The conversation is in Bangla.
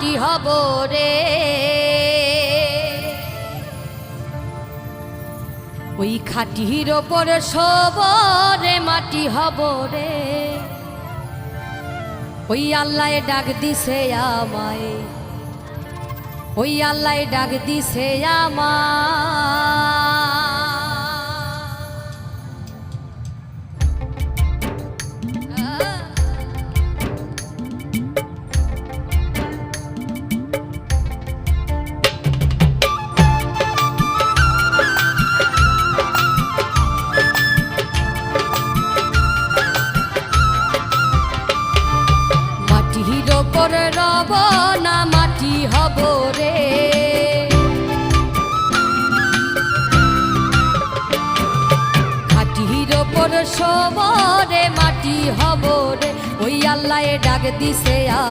মাটি হব রে। ওই খাটির ওপর সবরে মাটি হব রে। ওই আল্লাহ ডাক দিছে আমায়, ওই আল্লাহ ডাক দিছে আমায়। মাটির ওপর রব না মাটি হব রে। খাটির ওপর সবরে মাটি হব রে। ওই আল্লাহ ডাক দিছে